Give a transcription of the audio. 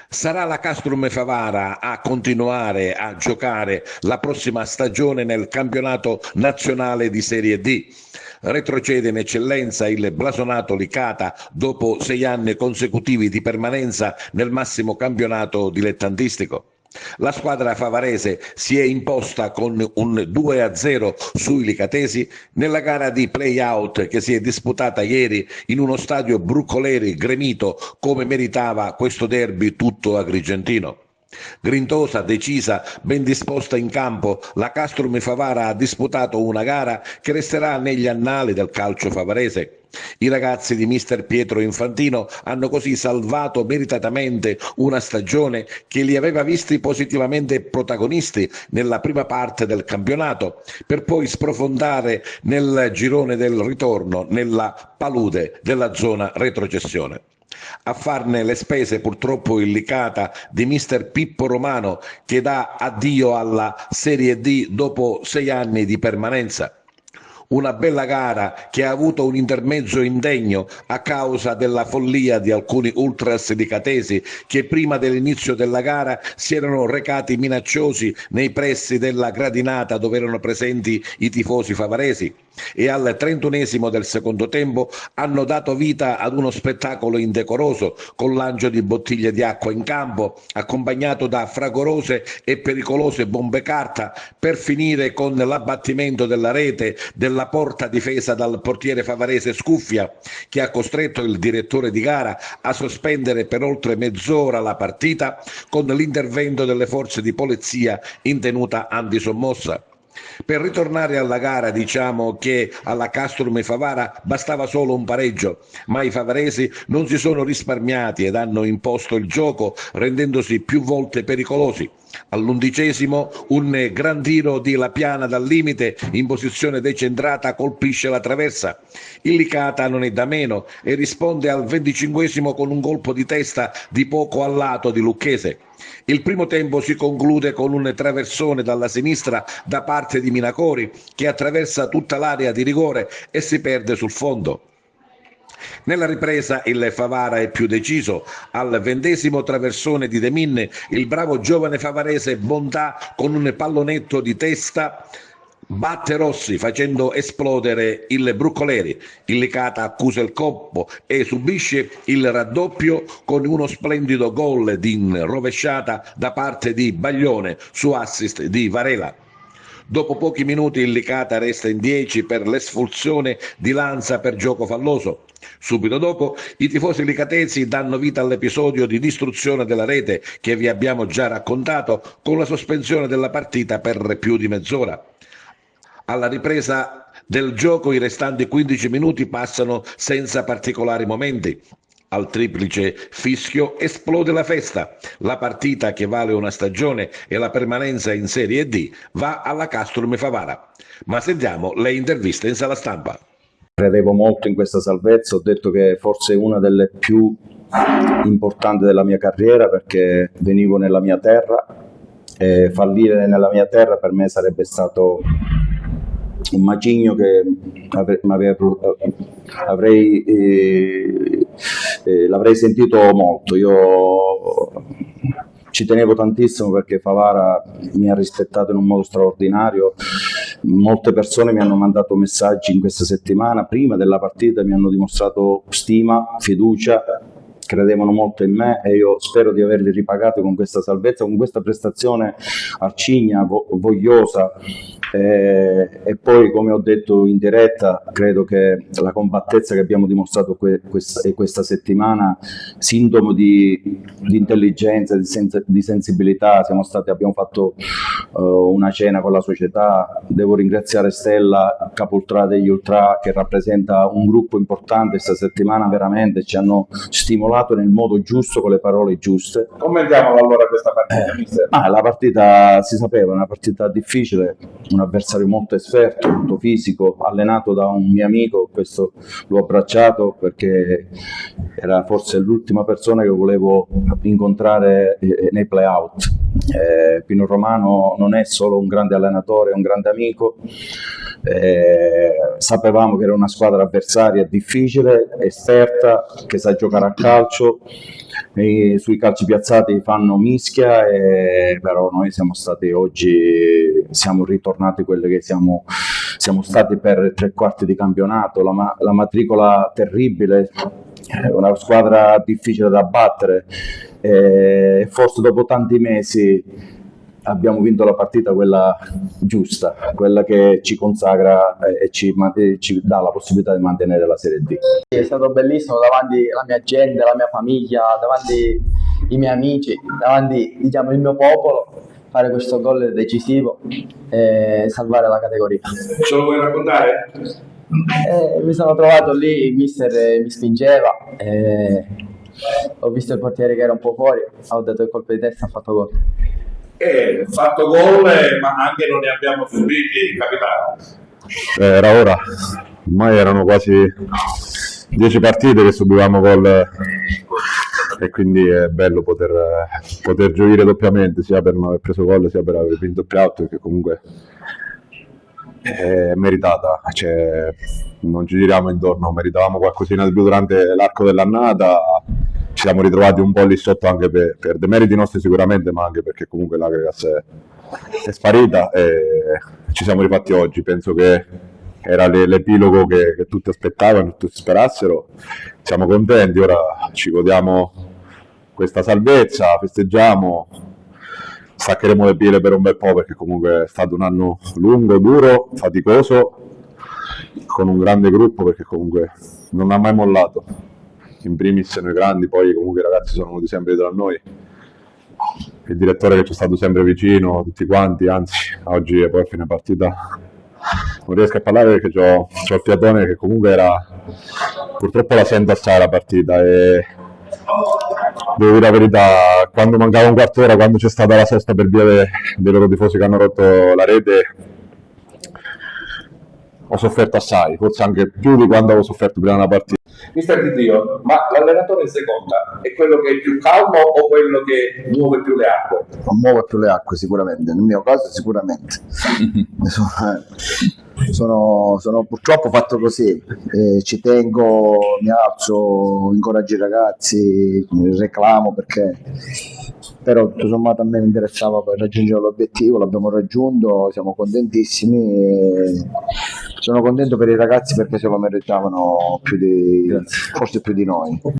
Sarà la Castrum Favara a continuare a giocare la prossima stagione nel campionato nazionale di Serie D. Retrocede in eccellenza il blasonato Licata dopo 6 anni consecutivi di permanenza nel massimo campionato dilettantistico. La squadra favarese si è imposta con un 2-0 sui licatesi nella gara di play-out che si è disputata ieri in uno stadio brucoleri gremito come meritava questo derby tutto agrigentino. Grintosa, decisa, ben disposta in campo, la Castrum Favara ha disputato una gara che resterà negli annali del calcio favarese. I ragazzi di mister Pietro Infantino hanno così salvato meritatamente una stagione che li aveva visti positivamente protagonisti nella prima parte del campionato, per poi sprofondare nel girone del ritorno, nella palude della zona retrocessione. A farne le spese purtroppo il Licata di mister Pippo Romano che dà addio alla Serie D dopo 6 anni di permanenza. Una bella gara che ha avuto un intermezzo indegno a causa della follia di alcuni ultras licatesi che prima dell'inizio della gara si erano recati minacciosi nei pressi della gradinata dove erano presenti i tifosi favaresi e al 31esimo del secondo tempo hanno dato vita ad uno spettacolo indecoroso con lancio di bottiglie di acqua in campo accompagnato da fragorose e pericolose bombe carta per finire con l'abbattimento della rete della porta difesa dal portiere favarese Scuffia che ha costretto il direttore di gara a sospendere per oltre mezz'ora la partita con l'intervento delle forze di polizia in tenuta antisommossa. Per ritornare alla gara diciamo che alla Castrum Favara bastava solo un pareggio, ma i favaresi non si sono risparmiati ed hanno imposto il gioco rendendosi più volte pericolosi. All'11esimo un gran tiro di Lapiana dal limite in posizione decentrata colpisce la traversa. Il Licata non è da meno e risponde al 25esimo con un colpo di testa di poco a lato di Lucchese. Il primo tempo si conclude con un traversone dalla sinistra da parte di Minacori che attraversa tutta l'area di rigore e si perde sul fondo. Nella ripresa il Favara è più deciso, al 20esimo traversone di De Minne il bravo giovane favarese Bontà con un pallonetto di testa batte Rossi facendo esplodere il Brucoleri. Il Licata accusa il colpo e subisce il raddoppio con uno splendido gol di rovesciata da parte di Baglione su assist di Varela. Dopo pochi minuti il Licata resta in 10 per l'espulsione di Lanza per gioco falloso. Subito dopo i tifosi licatesi danno vita all'episodio di distruzione della rete che vi abbiamo già raccontato con la sospensione della partita per più di mezz'ora. Alla ripresa del gioco i restanti 15 minuti passano senza particolari momenti. Al triplice fischio esplode la festa. La partita che vale una stagione e la permanenza in Serie D va alla Castrum Favara. Ma sentiamo le interviste in sala stampa. Credevo molto in questa salvezza, ho detto che forse è una delle più importanti della mia carriera perché venivo nella mia terra e fallire nella mia terra per me sarebbe stato un macigno che l'avrei sentito molto. Io ci tenevo tantissimo perché Favara mi ha rispettato in un modo straordinario. Molte persone mi hanno mandato messaggi in questa settimana, prima della partita mi hanno dimostrato stima, fiducia, credevano molto in me e io spero di averli ripagati con questa salvezza, con questa prestazione arcigna, vogliosa e poi come ho detto in diretta credo che la compattezza che abbiamo dimostrato questa settimana, sintomo di intelligenza, di sensibilità, abbiamo fatto una cena con la società, devo ringraziare Stella, Capultrà degli Ultra che rappresenta un gruppo importante questa settimana, veramente ci hanno stimolato nel modo giusto, con le parole giuste. Commentiamo allora questa partita, La partita si sapeva, una partita difficile, un avversario molto esperto, molto fisico, allenato da un mio amico, questo l'ho abbracciato perché era forse l'ultima persona che volevo incontrare nei play-out. Pino Romano non è solo un grande allenatore, è un grande amico. Sapevamo che era una squadra avversaria difficile, esperta, che sa giocare a calcio sui calci piazzati fanno mischia, però noi siamo stati oggi, siamo ritornati quelli che siamo stati per 3/4 di campionato, la matricola terribile, una squadra difficile da battere, forse dopo tanti mesi abbiamo vinto la partita, quella giusta, quella che ci consacra e ci dà la possibilità di mantenere la Serie D. È stato bellissimo davanti alla mia gente, alla mia famiglia, davanti ai miei amici, davanti, diciamo, il mio popolo, fare questo gol decisivo e salvare la categoria. Ce lo vuoi raccontare? Mi sono trovato lì, il mister mi spingeva, ho visto il portiere che era un po' fuori, ho dato il colpo di testa e ho fatto gol. Fatto gol, ma anche non ne abbiamo subiti, capitano. Era ora, ormai erano quasi 10 partite che subivamo gol e quindi è bello poter gioire doppiamente, sia per non aver preso gol sia per aver vinto il piatto, perché comunque è meritata, cioè, non ci giriamo intorno, meritavamo qualcosina di più durante l'arco dell'annata. Ci siamo ritrovati un po' lì sotto anche per demeriti nostri sicuramente, ma anche perché comunque l'Agrigas è sparita e ci siamo rifatti oggi. Penso che era l'epilogo che tutti aspettavano, tutti sperassero. Siamo contenti, ora ci godiamo questa salvezza, festeggiamo, staccheremo le pile per un bel po' perché comunque è stato un anno lungo, duro, faticoso, con un grande gruppo perché comunque non ha mai mollato. In primis noi grandi, poi comunque i ragazzi sono venuti sempre dietro a noi, il direttore che ci è stato sempre vicino, tutti quanti, anzi oggi poi a fine partita non riesco a parlare perché c'ho il fiatone che comunque era, purtroppo la sento assai la partita e devo dire la verità, quando mancava un quarto d'ora, quando c'è stata la sosta per via dei loro tifosi che hanno rotto la rete, ho sofferto assai, forse anche più di quando avevo sofferto prima della partita. Mister Di Dio, ma l'allenatore in seconda è quello che è più calmo o quello che muove più le acque? Muove più le acque sicuramente, nel mio caso sicuramente. Sono purtroppo fatto così, ci tengo, mi alzo, incoraggio i ragazzi, reclamo perché però tutto sommato a me mi interessava per raggiungere l'obiettivo, l'abbiamo raggiunto, siamo contentissimi e sono contento per i ragazzi perché se lo meritavano forse più di noi.